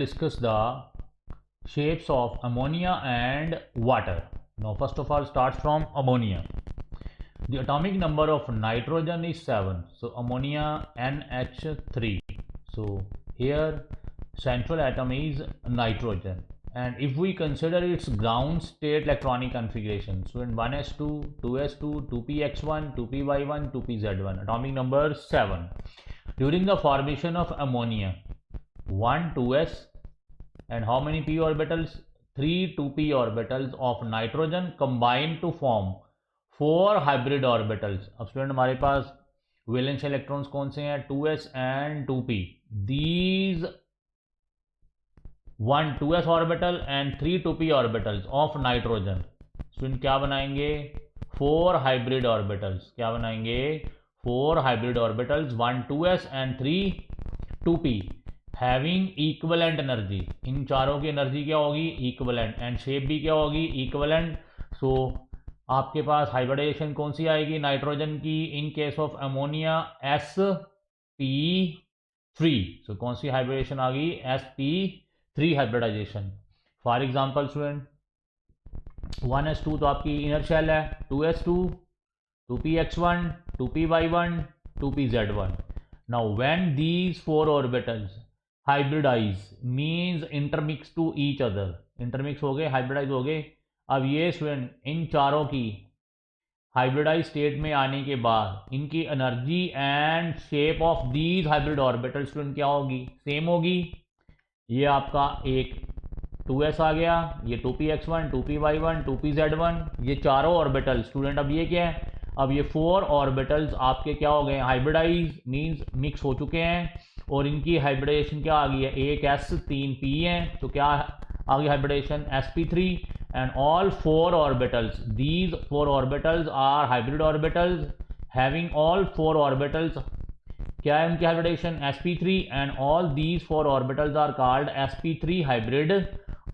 discuss the shapes of ammonia and water. Now, first of all, starts from ammonia. The atomic number of nitrogen is 7. So, ammonia NH3. So, here central atom is nitrogen. And if we consider its ground state electronic configuration, so in 1s2, 2s2, 2px1, 2py1, 2pz1, atomic number 7. During the formation of ammonia, 1 2s and how many p orbitals? 3 2p orbitals of nitrogen combine to form 4 hybrid orbitals. अब student हमारे पास valence electrons कौन से हैं? 2s and 2p. These 1 2s orbital and 3 2p orbitals of nitrogen. Student क्या बनाएंगे? 4 hybrid orbitals. क्या बनाएंगे? 4 hybrid orbitals, 1 2s and 3 2p. Having equivalent energy. इन चारों की एनर्जी क्या होगी? इक्वलेंट. एंड शेप भी क्या होगी? इक्वलेंट. सो आपके पास हाइब्रिडाइजेशन कौन सी आएगी नाइट्रोजन की? In case of ammonia sp3. सो कौन सी हाइब्रिडाइजेशन आ गई? sp3 hybridisation. For example student 1s2 तो आपकी इनर शेल है, 2s2, 2px1, 2py1, 2pz1. now when these 4 orbitals hybridize means intermix to each other. Intermix हो गए, हाइब्रिडाइज हो गए. अब ये स्टूडेंट इन चारों की हाइब्रिडाइज स्टेट में आने के बाद इनकी energy and shape of these hybrid orbital student क्या होगी? सेम होगी. ये आपका एक 2s आ गया, ये 2px1, 2py1, 2pz1, ये चारों ऑर्बिटल स्टूडेंट. अब ये क्या है? अब ये 4 ऑर्बिटल्स आपके क्या हो गए? हाइब्रिडाइज मीन्स मिक्स हो चुके हैं. और इनकी हाइब्रिडाइजेशन क्या आ गई है? एक s 3 p है. तो क्या आ गई hybridization? sp3. And all 4 orbitals, these 4 orbitals are hybrid orbitals having all 4 orbitals. क्या है उनकी hybridization? sp3. And all these 4 orbitals are called sp3 hybrid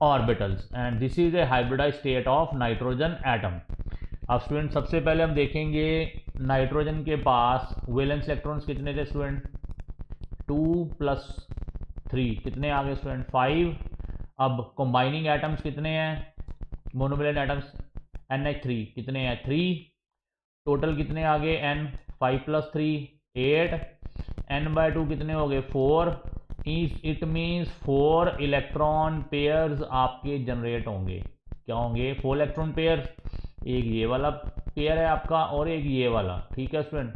orbitals. And this is a hybridize state of nitrogen atom. अब student सबसे पहले हम देखेंगे nitrogen के पास valence electrons कितने थे स्टूडेंट? 2 + 3 कितने आ गए स्टूडेंट? 5. अब कंबाइनिंग एटम्स कितने हैं? मोनोवैलेंट एटम्स NH3 कितने हैं? 3. टोटल कितने आ गए? n. 5 + 3 8. n/2 कितने हो गए? 4. इट मीन्स 4 इलेक्ट्रॉन पेयर्स आपके जनरेट होंगे. क्या होंगे? 4 इलेक्ट्रॉन पेयर्स. एक ये वाला पेयर है आपका और एक ये वाला. ठीक है स्टूडेंट.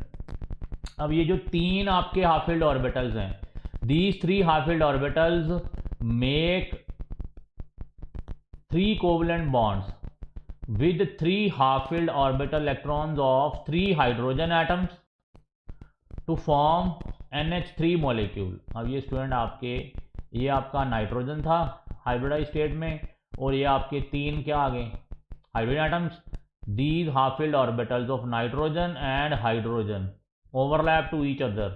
अब ये जो 3 आपके हाफ फील्ड ऑर्बिटल्स हैं, these 3 half filled orbitals make 3 covalent bonds with 3 half filled orbital electrons of 3 hydrogen atoms to form NH3 molecule. अब ये स्टूडेंट आपके, ये आपका नाइट्रोजन था हाइब्रिडाइज स्टेट में, और ये आपके 3 क्या आ गए? Hydrogen atoms. These half filled orbitals of nitrogen and hydrogen overlap to each other.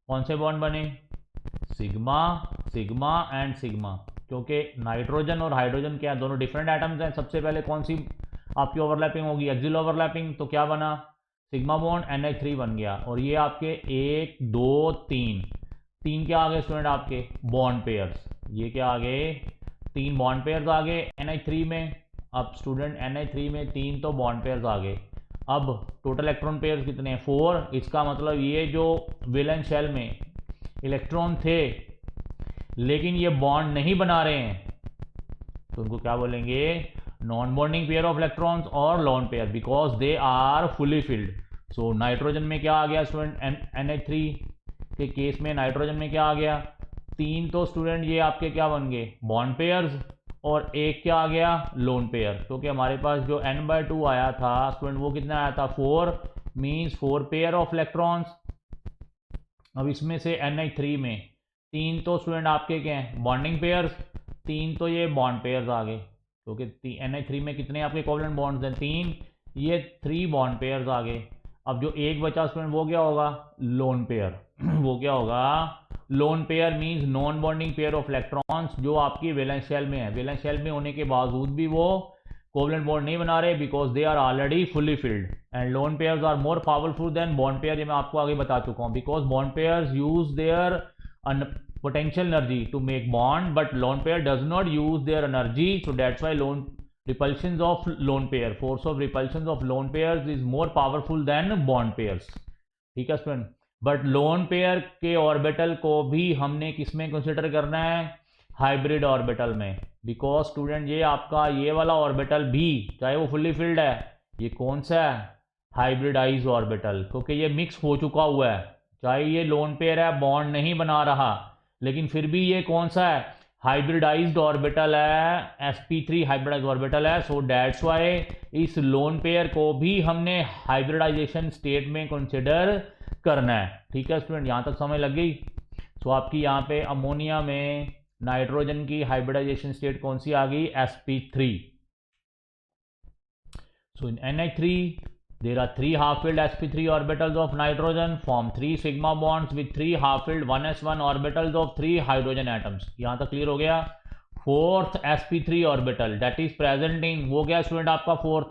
कौन से बॉन्ड बने? Sigma, sigma and sigma. क्योंकि नाइट्रोजन और हाइड्रोजन क्या है? दोनों डिफरेंट एटम्स हैं. सबसे पहले कौन सी आपकी ओवरलैपिंग होगी? Axial overlapping. तो क्या बना? सिग्मा बॉन्ड NH3 बन गया. और ये आपके 1 2 3 क्या आ गए स्टूडेंट? आपके बॉन्ड पेयर्स. ये क्या आ गए? 3 बॉन्ड पेयर्स आ गए NH3 में. अब स्टूडेंट NH3 में 3 तो बॉन्ड पेयर्स आ गए. अब टोटल इलेक्ट्रॉन पेयर्स कितने हैं? 4. इसका मतलब ये जो वैलेंस शेल में इलेक्ट्रॉन थे लेकिन ये बॉन्ड नहीं बना रहे हैं, तो उनको क्या बोलेंगे? Non bonding pair of electrons और lone pair, because they are fully filled. So nitrogen में क्या आ गया स्टूडेंट? NH3 के केस में नाइट्रोजन में क्या आ गया? 3 तो स्टूडेंट ये आपके क्या बन गए? Bond pairs. और एक क्या आ गया? Lone pair. क्योंकि हमारे पास जो n/2 आया था स्टूडेंट वो कितना आया था? 4. Means 4 pair of electrons. अब इसमें से NH3 में 3 तो स्टूडेंट आपके क्या हैं? Bonding pairs. 3 तो ये बॉन्ड पेयर्स आ गए, क्योंकि NH3 में कितने आपके कोवलेंट बॉन्ड्स हैं? 3. ये 3 बॉन्ड पेयर्स आ गए. अब जो एक बचा स्टूडेंट वो क्या होगा? Lone pair. वो क्या होगा? Lone pair means non bonding pair of electrons जो आपकी वैलेंस शेल में है. वैलेंस शेल में होने के बावजूद भी वो कोवलेंट बॉन्ड नहीं बना रहे because they are already fully filled. And lone pairs are more powerful than bond pair. ये मैं आपको आगे बता चुका हूँ. Because bond pairs use their potential energy to make bond, but lone pair does not use their energy, so that's why repulsions of lone pair, force of repulsions of lone pairs is more powerful than bond pairs. ठीक है student, but lone pair के orbital को भी हमने किस में consider करना है, हाइब्रिड ऑर्बिटल में, बिकॉज स्टूडेंट ये आपका ये वाला ऑर्बिटल भी चाहे वो फुल्ली फिल्ड है, ये कौन सा है, हाइब्रिडाइज ऑर्बिटल, क्योंकि ये मिक्स हो चुका हुआ है, चाहे ये लोन पेयर है, बॉन्ड नहीं बना रहा, लेकिन फिर भी ये कौन सा है, हाइब्रिडाइज्ड ऑर्बिटल है, sp3 हाइब्रिडाइज्ड ऑर्बिटल है, सो दैट्स वाई इस लोन पेयर को भी हमने हाइब्रिडाइजेशन स्टेट में कंसिडर करना है। ठीक है स्टूडेंट, यहां तक समझ लग गई। सो आपकी यहाँ पे अमोनिया में नाइट्रोजन की हाइब्रिडाइजेशन स्टेट कौन सी आ गई, sp3। So in NH3 there are 3 half-filled sp3 orbitals of nitrogen form 3 sigma bonds with 3 half-filled 1s1 orbitals of 3 hydrogen atoms। यहाँ तक क्लियर हो गया। Fourth sp3 orbital that is present in, वो गया student आपका fourth,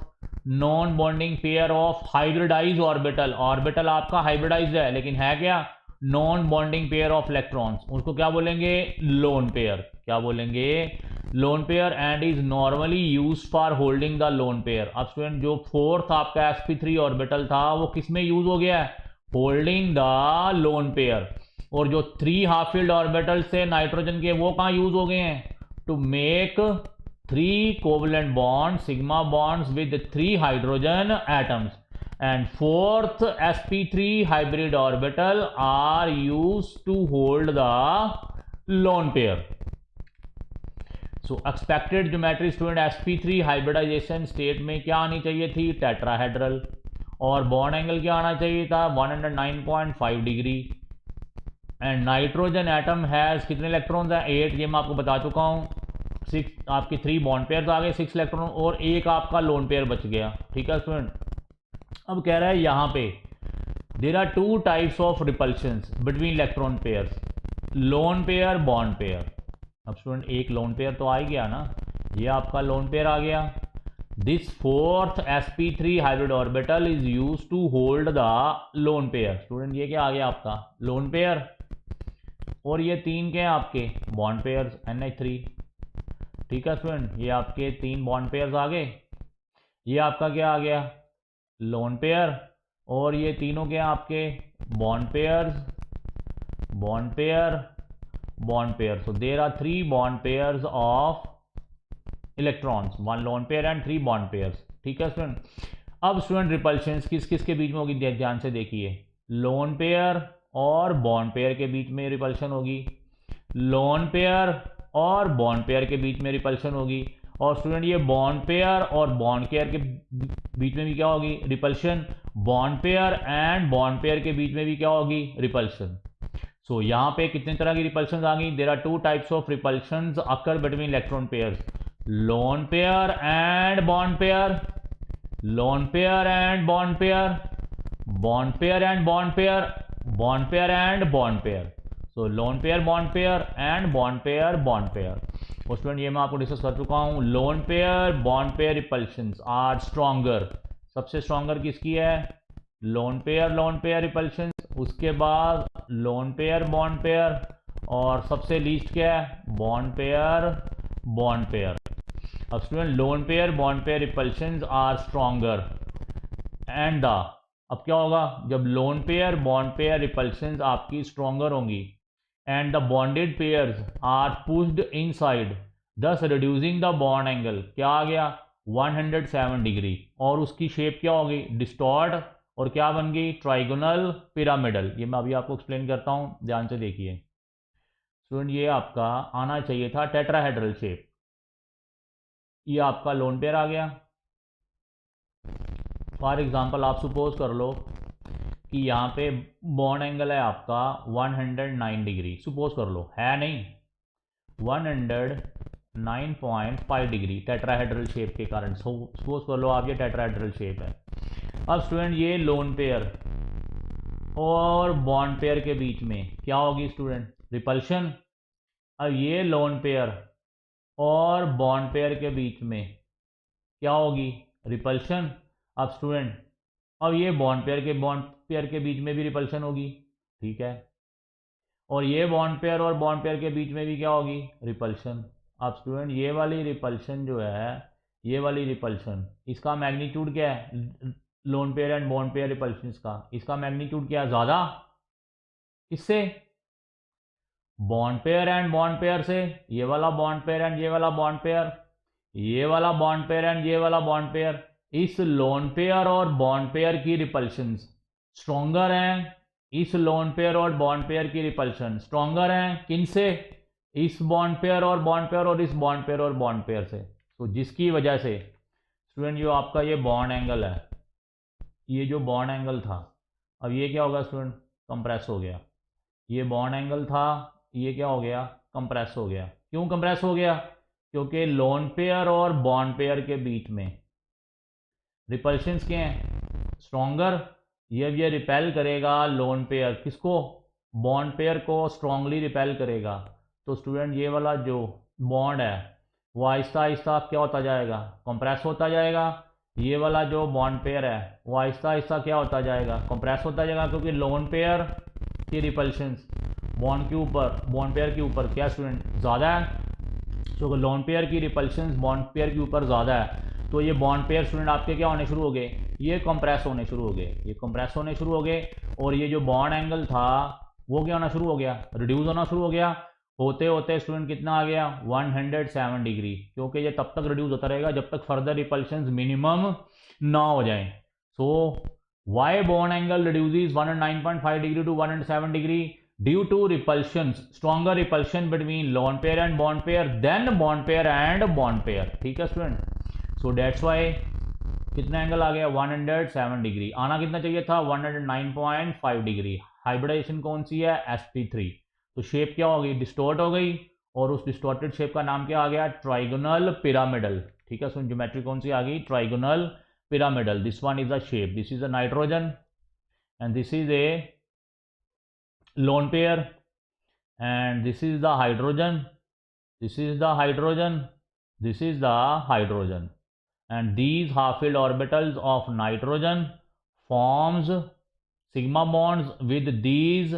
non bonding pair of hybridize orbital, orbital आपका hybridize है लेकिन है क्या, non bonding pair of electrons, उसको क्या बोलेंगे, लोन पेयर, क्या बोलेंगे, lone pair, and is normally use for holding the lone pair. अब स्टूडेंट जो फोर्थ आपका sp3 ऑर्बिटल था वो किस में यूज हो गया है, होल्डिंग द लोन पेयर, और जो 3 हाफ फील्ड ऑर्बिटल से नाइट्रोजन के वो कहाँ यूज हो गए हैं, to make 3 covalent bond sigma bonds with 3 hydrogen atoms, and fourth sp3 hybrid orbital are used to hold the lone pair. So expected geometry student sp3 hybridization state में क्या आनी चाहिए थी, टेट्राहेड्रल, और बॉन्ड एंगल क्या आना चाहिए था, 109.5 degree, and nitrogen atom has कितने इलेक्ट्रॉन्स हैं, 8, ये मैं आपको बता चुका हूँ, 6 आपकी 3 बॉन्ड पेयर आ गए, 6 इलेक्ट्रॉन, और एक आपका लोन पेयर बच गया। ठीक है स्टूडेंट, अब कह रहा है यहाँ पे there are 2 types of repulsions between electron pairs, lone pair, bond pair. अब स्टूडेंट एक लोन पेयर तो आ ही गया ना, ये आपका लोन पेयर आ गया, this fourth sp3 hybrid orbital is use to hold the lone pair. Student ये क्या आ गया आपका, लोन पेयर, और ये 3 के हैं आपके बॉन्ड पेयर्स NH3। ठीक है स्टूडेंट, ये आपके 3 बॉन्ड पेयर्स आ गए, ये आपका क्या आ गया, लोन पेयर, और ये तीनों के आपके bond pairs, bond pair, bond pair. So there are 3 bond pairs of electrons, 1 lone pair and 3 bond pairs. ठीक है स्टूडेंट, अब स्टूडेंट रिपल्शंस किस किस के बीच में होगी, ध्यान से देखिए, लोन पेयर और बॉन्ड पेयर के बीच में रिपल्शन होगी, लोन पेयर और बॉन्ड पेयर के बीच में रिपल्शन होगी, और स्टूडेंट ये बॉन्ड पेयर और बॉन्ड पेयर के बीच में भी क्या होगी, repulsion, bond pair and bond pair के बीच में भी क्या होगी, रिपल्शन। सो यहाँ पे कितने तरह की रिपल्शन आ गई, there are 2 types of repulsions occur between electron pairs, lone pair and bond pair, lone pair and bond pair, bond pair and bond pair, bond pair and bond pair. So lone pair bond pair and bond pair bond pair. और student ये मैं आपको discuss कर चुका हूँ, lone pair bond pair repulsions are stronger, सबसे stronger किसकी है, लोन पेयर रिपल्शंस, उसके बाद लोन पेयर बॉन्ड पेयर, और सबसे लीस्ट क्या है, बॉन्ड पेयर बॉन्ड पेयर। अब student lone pair bond pair repulsions are stronger and the, अब क्या होगा, जब lone pair bond pair repulsions आपकी स्ट्रॉन्गर होंगी and the bonded pairs are pushed inside thus reducing the bond angle, क्या आ गया 107 degree, और उसकी शेप क्या होगी, डिस्टॉर्ट, और क्या बन गई, ट्राइगोनल पिरामिडल। ये मैं अभी आपको एक्सप्लेन करता हूँ, ध्यान से देखिए स्टूडेंट, ये आपका आना चाहिए था टेट्राहेड्रल शेप, ये आपका लोन पेयर आ गया। फॉर एग्जांपल आप सपोज कर लो कि यहाँ पे बॉन्ड एंगल है आपका 109 डिग्री, सपोज कर लो, है नहीं, 109.5 डिग्री टेट्राहेड्रल शेप के कारण, सपोज कर लो आप ये टेट्राहेड्रल शेप है। अब स्टूडेंट ये लोन पेयर और बॉन्ड पेयर के बीच में क्या होगी स्टूडेंट, रिपल्शन। अब ये लोन पेयर और बॉन्ड पेयर के बीच में क्या होगी, रिपल्शन। अब स्टूडेंट अब ये बॉन्ड पेयर के बीच में भी रिपल्शन होगी, ठीक है। और ये बॉन्ड पेयर और बॉन्ड पेयर के बीच में भी क्या होगी, रिपल्शन। अब स्टूडेंट ये वाली रिपल्शन जो है, ये वाली रिपल्शन, इसका मैग्नीट्यूड क्या है, lone pair and bond pair repulsion का, इसका मैग्नीट्यूड क्या है, ज़्यादा किससे, bond pair and bond pair से। ये वाला बॉन्ड पेयर एंड ये वाला बॉन्ड पेयर, ये वाला बॉन्ड पेयर एंड ये वाला बॉन्ड पेयर, इस लोन पेयर और बॉन्ड पेयर की रिपल्शन स्ट्रॉन्गर हैं, इस लोन पेयर और बॉन्ड पेयर की रिपल्शन स्ट्रॉन्गर हैं किनसे, इस बॉन्ड पेयर और बॉन्ड पेयर और इस बॉन्ड पेयर और बॉन्ड पेयर से। तो जिसकी वजह से स्टूडेंट जो आपका ये बॉन्ड एंगल है, ये जो बॉन्ड एंगल था, अब ये क्या होगा स्टूडेंट, कंप्रेस हो गया। ये बॉन्ड एंगल था, ये क्या हो गया, कंप्रेस हो गया। क्यों कंप्रेस हो गया, क्योंकि लोन पेयर और बॉन्ड पेयर के बीच में रिपल्शंस क्या हैं, स्ट्रॉन्गर। ये रिपेल करेगा लोन पेयर किसको, बॉन्ड पेयर को स्ट्रांगली रिपेल करेगा। तो स्टूडेंट ये वाला जो बॉन्ड है वो आहिस्ता आहिस्ता क्या होता जाएगा, कंप्रेस होता जाएगा। ये वाला जो बॉन्ड पेयर है वो आहिस्ता आहिस्ता क्या होता जाएगा, कंप्रेस होता जाएगा, क्योंकि लोन पेयर की रिपल्शंस बॉन्ड के ऊपर, बॉन्ड पेयर के ऊपर क्या स्टूडेंट, ज़्यादा है। तो लोन पेयर की रिपल्शंस बॉन्ड पेयर के ऊपर ज़्यादा है, तो ये बॉन्ड पेयर स्टूडेंट आपके क्या होने शुरू हो गए, ये कंप्रेस होने शुरू हो गए, ये कंप्रेस होने शुरू हो गए। और ये जो बॉन्ड एंगल था वो क्या होना शुरू हो गया, रिड्यूस होना शुरू हो गया। होते होते स्टूडेंट कितना आ गया, 107 डिग्री, क्योंकि ये तब तक रिड्यूस होता रहेगा जब तक फर्दर रिपल्शंस मिनिमम ना हो जाए। So why bond angle reduces 109.5 degree to 107 degree, due to repulsions, stronger repulsion between lone pair and bond pair than bond pair and bond pair। ठीक है स्टूडेंट, सो डेट्स वाई कितना angle आ गया, 107 degree, आना कितना चाहिए था, 109.5 degree. Hybridisation कौन सी है, sp3। तो शेप क्या हो गई, डिस्टोर्ट हो गई, और उस डिस्टोर्टेड शेप का नाम क्या आ गया, ट्राइगोनल पिरामिडल। ठीक है, सो ज्योमेट्री कौन सी आ गई, trigonal pyramidal. This one is the shape, this is a nitrogen and this is A lone pair, and this is the hydrogen, this is the hydrogen, this is the hydrogen, and these half-filled orbitals of nitrogen forms sigma bonds with these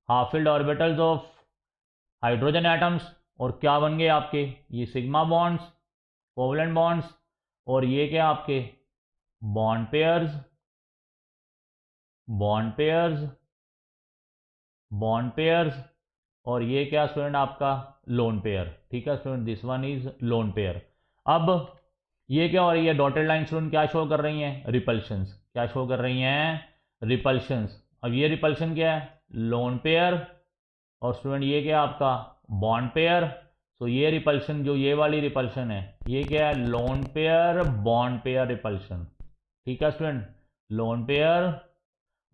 half-filled orbitals of hydrogen atoms। और क्या बन गए आपके, ये sigma bonds, covalent bonds, और ये क्या आपके bond pairs, bond pairs, bond pairs, और ये क्या स्टूडेंट आपका लोन पेयर। ठीक है student, this one is loan pair. अब ये क्या हो रही है, डॉटेड लाइन स्टूडेंट क्या शो कर रही हैं, रिपल्शंस, क्या शो कर रही हैं, रिपल्शंस। अब ये रिपल्शन क्या है, लोन पेयर, और स्टूडेंट ये क्या आपका बॉन्ड पेयर। तो ये रिपल्शन जो ये वाली रिपल्शन है ये क्या है, lone pair bond pair repulsion. ठीक है student, lone pair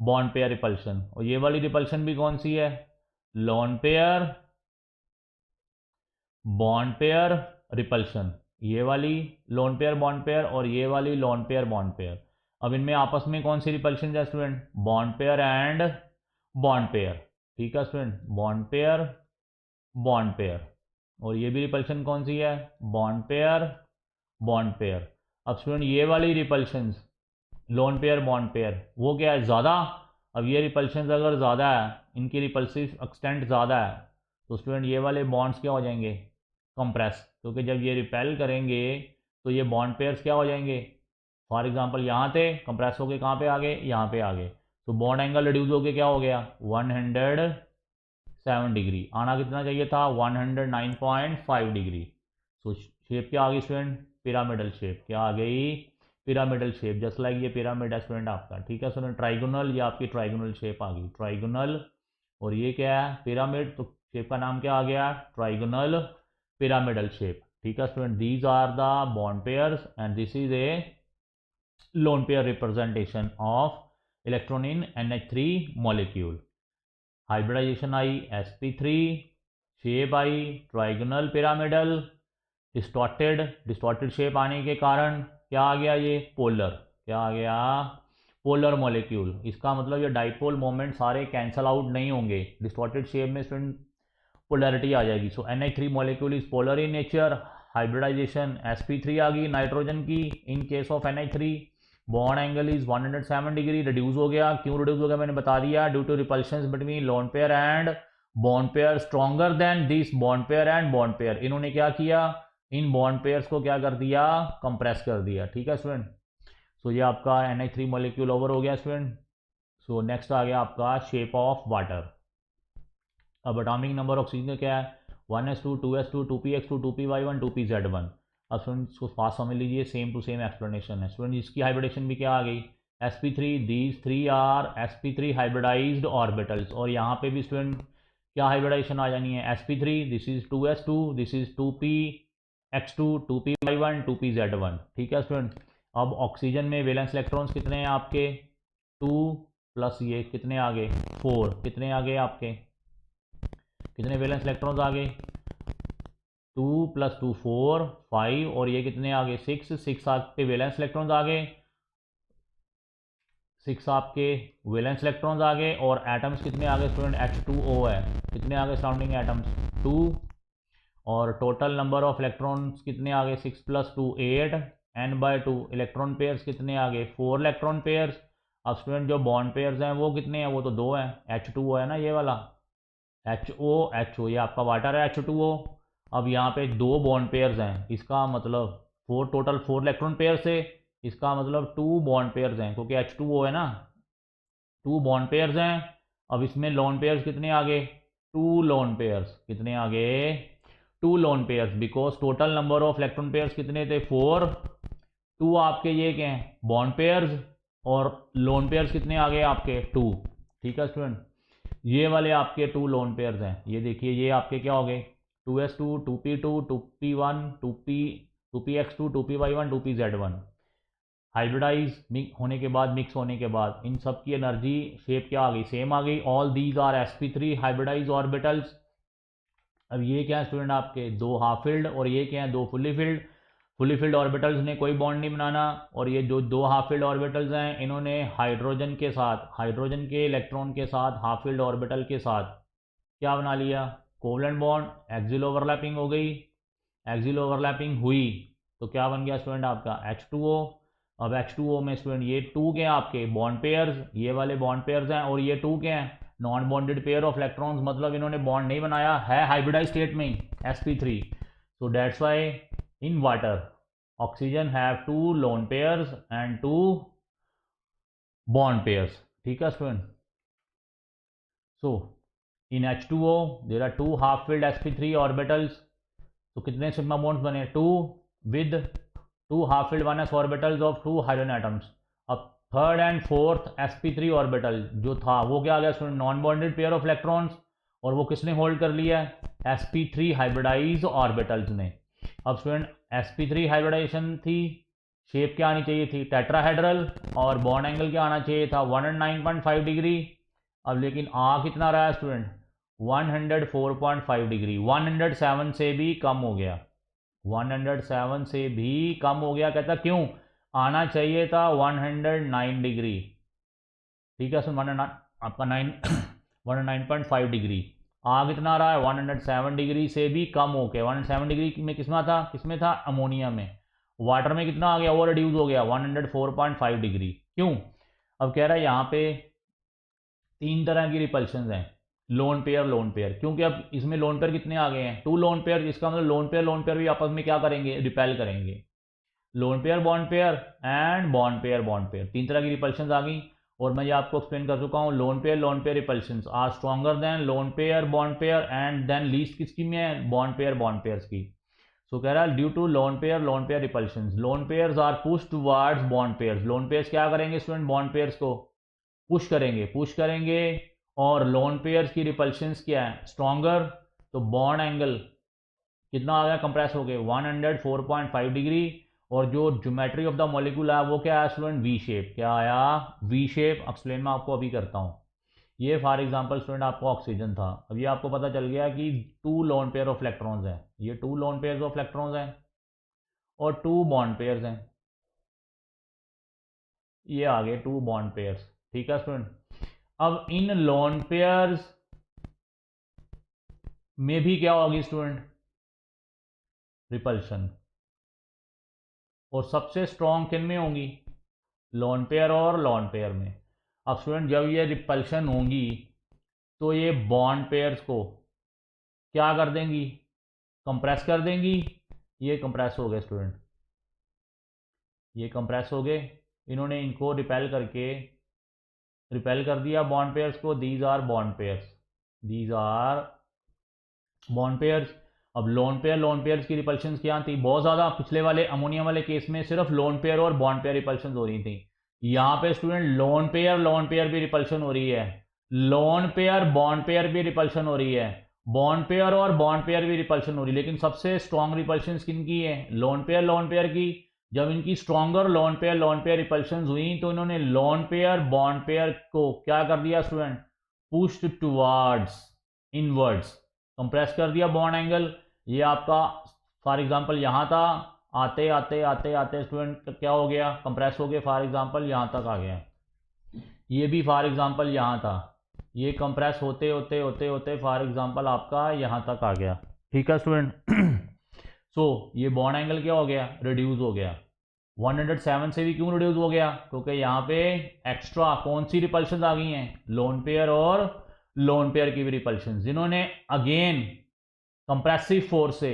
bond pair repulsion. और ये वाली रिपल्शन भी कौन सी है, lone pair bond pair repulsion. ये वाली लोन पेयर बॉन्ड पेयर और ये वाली लोन पेयर बॉन्ड पेयर। अब इनमें आपस में कौन सी रिपल्शन है student, bond pair and bond pair. ठीक है student, bond pair bond pair, और ये भी रिपल्शन कौन सी है, बॉन्ड पेयर बॉन्ड पेयर। अब स्टूडेंट ये वाली repulsions lone pair bond pair वो क्या है, ज़्यादा। अब ये रिपल्शन अगर ज़्यादा है, इनकी रिपल्सिव एक्सटेंट ज़्यादा है, तो स्टूडेंट ये वाले बॉन्ड्स क्या हो जाएंगे, कंप्रेस, क्योंकि जब ये रिपेल करेंगे तो ये बॉन्ड पेयर्स क्या हो जाएंगे, फॉर एग्जांपल यहाँ थे कंप्रेस होके कहाँ पे आ गए, यहाँ पे आ गए। तो बॉन्ड एंगल रिड्यूस होके क्या हो गया, 107 डिग्री, आना कितना चाहिए था, 109.5 डिग्री। तो शेप क्या आ गई स्टूडेंट, पिरामिडल शेप, क्या आ गई, पिरामिडल शेप, जस्ट लाइक ये पिरामिड है स्टूडेंट आपका। ठीक है स्टूडेंट, ट्राइगोनल, ये आपकी ट्राइगोनल शेप आ गई, ट्राइगोनल, और ये क्या है पिरामिड, तो शेप का नाम क्या आ गया, ट्राइगोनल पिरामिडल शेप। ठीक है student, these are the bond pairs and this is a lone pair representation of electron in NH3 molecule. Hybridization आई sp3, शेप आई ट्राइगोनल पिरामिडल, डिस्टॉर्टेड शेप आने के कारण क्या आ गया, ये पोलर, क्या आ गया, पोलर मॉलिक्यूल। इसका मतलब ये डाइपोल मोमेंट सारे कैंसल आउट नहीं होंगे, डिस्टॉर्टेड शेप में स्टूडेंट पोलैरिटी आ जाएगी। So NH3 molecule is polar in nature. Hybridization sp3 आ गई नाइट्रोजन की, in case of NH3 bond angle is 107 degree, reduce हो गया। क्यों रिड्यूस हो गया मैंने बता दिया, due to repulsions between lone pair and bond pair stronger than this bond pair and bond pair, इन्होंने क्या किया, इन बॉन्ड पेयर्स को क्या कर दिया, कंप्रेस कर दिया। ठीक है स्टूडेंट, सो ये आपका NH3 मॉलिक्यूल ओवर हो गया स्टूडेंट। सो नेक्स्ट आ गया आपका शेप ऑफ वाटर। अब एटॉमिक नंबर ऑक्सीजन का क्या है, 1s2 2s2 2px2 2py1 2pz1। अब स्टूडेंट इसको फास्ट समझ लीजिए, सेम टू सेम एक्सप्लेनेशन है स्टूडेंट। इसकी हाइब्रिडेशन भी क्या आ गई, sp3, these three are sp3 hybridized orbitals. और यहाँ पे भी स्टूडेंट क्या हाइब्रिडाइजेशन आ जानी है, sp3 this is 2s2 this is 2px2 2py1 2pz1। ठीक है स्टूडेंट। अब ऑक्सीजन में वैलेंस इलेक्ट्रॉन्स कितने हैं आपके, 2 प्लस ये कितने आ गए 4, कितने आ गए आपके, कितने वैलेंस इलेक्ट्रॉन्स आ गए, 2 + 2 4 5, और ये कितने आ गए 6, 6 आपके वैलेंस इलेक्ट्रॉन्स आ गए, 6 आपके वैलेंस इलेक्ट्रॉन्स आ गए। और एटम्स कितने आ गए स्टूडेंट, H2O है, कितने आ गए सराउंडिंग एटम्स 2। और टोटल नंबर ऑफ इलेक्ट्रॉन्स कितने आ गए, 6 + 2 8, n/2 इलेक्ट्रॉन पेयर्स कितने आ गए 4 इलेक्ट्रॉन पेयर्स। अब स्टूडेंट जो बॉन्ड पेयर्स हैं वो कितने हैं, वो तो 2 हैं, H2O है ना ये वाला, HO ये आपका वाटर है H2O। अब यहाँ पे 2 बॉन्ड पेयर्स हैं, इसका मतलब 4, टोटल 4 इलेक्ट्रॉन पेयर से, इसका मतलब 2 बॉन्ड पेयर्स हैं क्योंकि H2O है ना, 2 बॉन्ड पेयर्स हैं। अब इसमें लोन पेयर्स कितने आ गए, 2 लोन पेयर्स, कितने आ गए 2 lone pairs, because total number of electron pairs कितने थे 4, 2 आपके ये क्या हैं बॉन्ड पेयर्स, और लोन पेयर्स कितने आ गए आपके 2। ठीक है स्टूडेंट, ये वाले आपके 2 लोन पेयर्स हैं, ये देखिए ये आपके क्या हो गए 2s2 2p2 2p1 2px2 2py1 2pz1। Hybridise होने के बाद, मिक्स होने के बाद इन सब की एनर्जी शेप क्या आ गई, सेम आ गई। All these are sp3 hybridize orbitals. अब ये क्या है स्टूडेंट आपके 2 हाफ फिल्ड, और ये क्या है 2 fully filled. Fully filled orbitals ने कोई बॉन्ड नहीं बनाना, और ये जो 2 हाफ फिल्ड ऑर्बिटल्स हैं इन्होंने हाइड्रोजन के साथ, हाइड्रोजन के इलेक्ट्रॉन के साथ हाफ फिल्ड ऑर्बिटल के साथ क्या बना लिया, कोवलेंट बॉन्ड, एक्सियल ओवरलैपिंग हो गई। एक्सियल ओवरलैपिंग हुई तो क्या बन गया स्टूडेंट आपका H2O। अब H2O में स्टूडेंट ये 2 के आपके बॉन्ड पेयर्स, ये वाले बॉन्ड पेयर्स हैं, और ये 2 के हैं non bonded pair of electrons, मतलब इन्होंने बॉन्ड नहीं बनाया है, हाइब्रिडाइज स्टेट में ही sp3। So that's why in water oxygen have 2 lone pairs and 2 bond pairs. ठीक है student. So in H2O there are 2 half filled sp3 orbitals. तो कितने सिग्मा बॉन्ड्स बने 2 with 2 half filled 1s orbitals of 2 hydrogen atoms. अब third and fourth sp3 orbital जो था वो क्या आ गया student, non bonded pair of electrons, और वो किसने होल्ड कर लिया है sp3 हाइब्रिडाइज ऑर्बिटल्स ने। अब स्टूडेंट sp3 हाइब्रिडाइजेशन थी, शेप क्या आनी चाहिए थी टेट्राहेड्रल, और बॉन्ड एंगल क्या आना चाहिए था 109.5 डिग्री। अब लेकिन आ कितना रहा है स्टूडेंट 104.5 डिग्री, 107 से भी कम हो गया, 107 से भी कम हो गया। कहता क्यों, आना चाहिए था 109 डिग्री। ठीक है सर, आपका 109.5 डिग्री, आ कितना रहा है 107 डिग्री से भी कम हो गया। 107 डिग्री में किसमें था, अमोनिया में। वाटर में कितना आ गया, वो रिड्यूस हो गया 104.5 डिग्री। क्यों, अब कह रहा है यहाँ पे 3 तरह की रिपल्शन हैं, लोन पेयर, क्योंकि अब इसमें लोन पेयर कितने आ गए हैं 2 लोन पेयर, इसका मतलब लोन पेयर भी आपस में क्या करेंगे, रिपेल करेंगे। Loan pair bond pair and bond pair 3 तरह की रिपल्शन आ गई। और मैं ये आपको एक्सप्लेन कर चुका हूँ, lone pair repulsion are stronger than lone pair bond pair, and then least किसकी में है, बॉन्ड पेयर्स की। सो कह रहा है due to lone pair repulsion, lone pairs are push towards bond pairs. Lone pairs क्या करेंगे स्टूडेंट, बॉन्ड पेयर्स को पुश करेंगे। और लोन पेयर्स की रिपल्शंस क्या है, स्ट्रॉन्गर, तो बॉन्ड एंगल कितना आ गया, कंप्रेस हो गए 104.5 डिग्री। और जो ज्योमेट्री ऑफ द मॉलिक्यूल है वो क्या आया स्टूडेंट, वी शेप, क्या आया वी शेप। एक्सप्लेन मैं आपको अभी करता हूँ। ये फॉर एग्जांपल स्टूडेंट आपको ऑक्सीजन था, अब ये आपको पता चल गया कि 2 लोन पेयर ऑफ इलेक्ट्रॉन्स हैं, ये 2 लोन पेयर ऑफ इलेक्ट्रॉन्स हैं, और 2 बॉन्ड पेयर्स हैं, ये आ गए 2 बॉन्ड पेयर्स। ठीक है स्टूडेंट। अब इन लोन पेयर्स में भी क्या होगी स्टूडेंट, रिपल्शन। और सबसे स्ट्रॉन्ग किन में होंगी, लोन पेयर और लोन पेयर में। अब स्टूडेंट जब ये रिपल्शन होंगी तो ये बॉन्ड पेयर्स को क्या कर देंगी, कंप्रेस कर देंगी। ये कंप्रेस हो गए स्टूडेंट, ये कंप्रेस हो गए, इन्होंने इनको रिपेल कर दिया बॉन्ड पेयर्स को। These are bond pairs, these are bond pairs. अब लोन पेयर्स की रिपल्शन क्या थी, बहुत ज़्यादा। पिछले वाले अमोनिया वाले केस में सिर्फ लोन पेयर और बॉन्ड पेयर रिपल्शन हो रही थी। यहाँ पे स्टूडेंट लोन पेयर भी रिपल्शन हो रही है, लोन पेयर बॉन्ड पेयर भी रिपल्शन हो रही है, बॉन्ड पेयर और बॉन्ड पेयर भी रिपल्शन हो रही है। लेकिन सबसे स्ट्रॉन्ग रिपल्शन किन की है, लोन पेयर की। जब इनकी स्ट्रॉन्गर लोन पेयर रिपल्शन हुई तो इन्होंने लोन पेयर बॉन्ड पेयर को क्या कर दिया student, pushed towards inwards, compress कर दिया बॉन्ड एंगल। ये आपका फॉर एग्जांपल यहाँ था, आते आते आते आते स्टूडेंट क्या हो गया, कंप्रेस हो गया, फॉर एग्जांपल यहाँ तक आ गया। ये भी फॉर एग्जांपल यहाँ था, ये कंप्रेस होते होते होते होते फॉर एग्जांपल आपका यहाँ तक आ गया। ठीक है स्टूडेंट। सो ये बॉन्ड एंगल क्या हो गया, रिड्यूस हो गया। 107 से भी क्यों रिड्यूस हो गया, क्योंकि यहाँ पे एक्स्ट्रा कौन सी रिपल्शन आ गई हैं, लोन पेयर और लोन पेयर की भी रिपल्शन, जिन्होंने अगेन कंप्रेसिव फोर्स से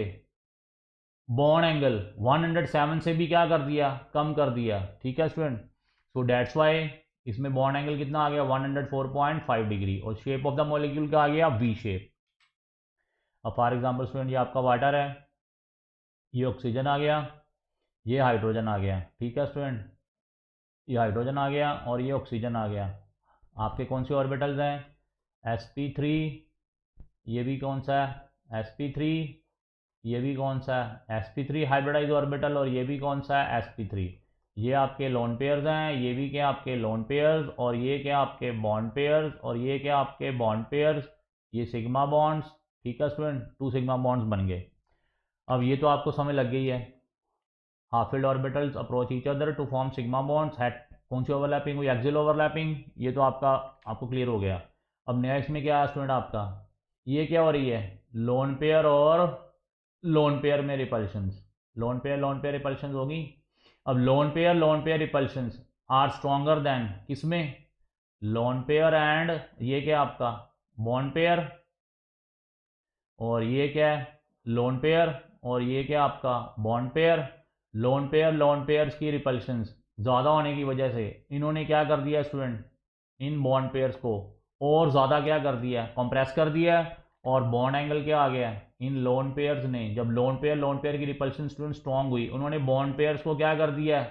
बॉन्ड एंगल 107 से भी क्या कर दिया, कम कर दिया। ठीक है स्टूडेंट। सो डेट्स वाई इसमें बॉन्ड एंगल कितना आ गया, 104.5 डिग्री, और शेप ऑफ द मॉलिक्यूल क्या आ गया, वी शेप। अब फॉर एग्जांपल स्टूडेंट ये आपका वाटर है, ये ऑक्सीजन आ गया, ये हाइड्रोजन आ गया। ठीक है स्टूडेंट, ये हाइड्रोजन आ गया और ये ऑक्सीजन आ गया। आपके कौन से ऑर्बिटल्स हैं, sp3, ये भी कौन सा है sp3, ये भी कौन सा है sp3 हाइब्रिडाइज ऑर्बिटल, और ये भी कौन सा है sp3। ये आपके लोन पेयर्स हैं, ये भी क्या आपके लोन पेयर्स, और ये क्या आपके बॉन्ड पेयर्स, और ये क्या आपके बॉन्ड पेयर्स, ये सिग्मा बॉन्ड्स। ठीक है स्टूडेंट, 2 सिग्मा बॉन्ड्स बन गए। अब ये तो आपको समझ लग गई है, half filled orbitals approach each other to form sigma bonds, है कौन सी ओवरलैपिंग हुई, एक्सियल ओवरलैपिंग। ये तो आपको क्लियर हो गया। अब नया इसमें क्या है स्टूडेंट आपका, ये क्या हो रही है, लोन पेयर और लोन पेयर में रिपल्शंस, लोन पेयर रिपल्शंस होगी। अब lone pair repulsions are stronger than किसमें, लोन पेयर एंड ये क्या आपका बॉन्ड पेयर, और ये क्या है लोन पेयर, और ये क्या आपका बॉन्ड पेयर। लोन पेयर्स की रिपल्शंस ज़्यादा होने की वजह से इन्होंने क्या कर दिया स्टूडेंट, इन बॉन्ड पेयर्स को और ज़्यादा क्या कर दिया, कंप्रेस कर दिया, और बॉन्ड एंगल क्या आ गया, इन लोन पेयर्स ने, जब लोन पेयर की रिपल्शन स्टूडेंट स्ट्रॉन्ग हुई, उन्होंने बॉन्ड पेयर्स को क्या कर दिया,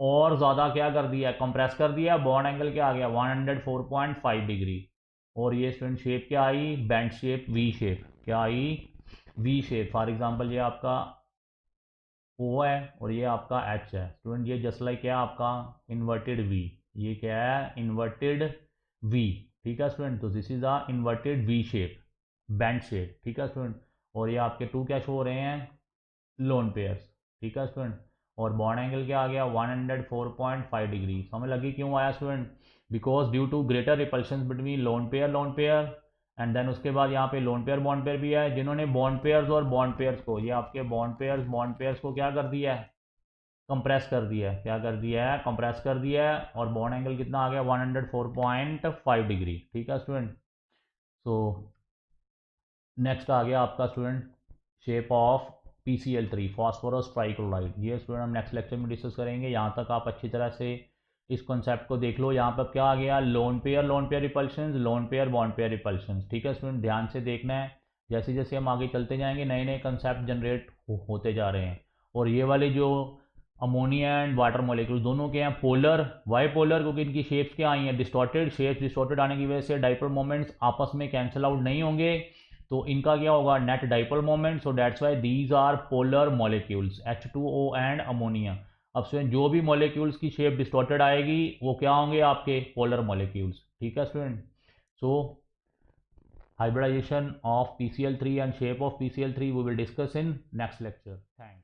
और ज़्यादा क्या कर दिया, कंप्रेस कर दिया। बॉन्ड एंगल क्या आ गया, 104.5 डिग्री। और ये स्टूडेंट शेप क्या आई, बेंड शेप, वी शेप। क्या आई, वी शेप। फॉर एग्जांपल ये आपका ओ है और ये आपका एच है स्टूडेंट, ये जस्ट लाइक क्या आपका इन्वर्टेड वी, ये क्या है इन्वर्टेड वी। ठीक है स्टूडेंट, तो this is a inverted V shape, bend shape. ठीक है स्टूडेंट, और ये आपके 2 क्या शो हो रहे हैं, लोन पेयर्स। ठीक है स्टूडेंट, और बॉन्ड एंगल क्या आ गया, 104.5 डिग्री। समझ लगी क्यों आया student, because due to greater repulsion between lone pair and then उसके बाद यहाँ पे लोन पेयर बॉन्ड पेयर भी है, जिन्होंने बॉन्ड पेयर्स और बॉन्ड पेयर्स को, ये आपके बॉन्ड पेयर्स को क्या कर दिया है, कंप्रेस कर दिया है। क्या कर दिया है, कंप्रेस कर दिया है, और बॉन्ड एंगल कितना आ गया, 104.5 डिग्री। ठीक है स्टूडेंट। सो नेक्स्ट आ गया आपका student shape of PCl3 phosphorus trichloride. ये स्टूडेंट हम नेक्स्ट लेक्चर में डिस्कस करेंगे। यहाँ तक आप अच्छी तरह से इस कॉन्सेप्ट को देख लो। यहाँ पर क्या आ गया, loan pair repulsion, loan pair bond pair repulsion. ठीक है स्टूडेंट, ध्यान से देखना है, जैसे जैसे हम आगे चलते जाएंगे नए नए कंसेप्ट जनरेट होते जा रहे हैं। और ये वाले जो अमोनिया एंड वाटर मॉलिक्यूल दोनों के हैं पोलर, वाई पोलर, क्योंकि इनकी शेप्स क्या आई हैं, डिस्टॉर्टेड शेप्स। डिस्टॉर्टेड आने की वजह से डाइपोल मोमेंट्स आपस में कैंसिल आउट नहीं होंगे, तो इनका क्या होगा, net dipole moment. So that's why these are polar molecules, H2O and ammonia. अब स्टूडेंट जो भी मॉलिक्यूल्स की शेप डिस्टॉर्टेड आएगी वो क्या होंगे, आपके पोलर मॉलिक्यूल्स। ठीक है student. So hybridization of PCl3 and shape of PCl3 we will discuss in next lecture. Thanks.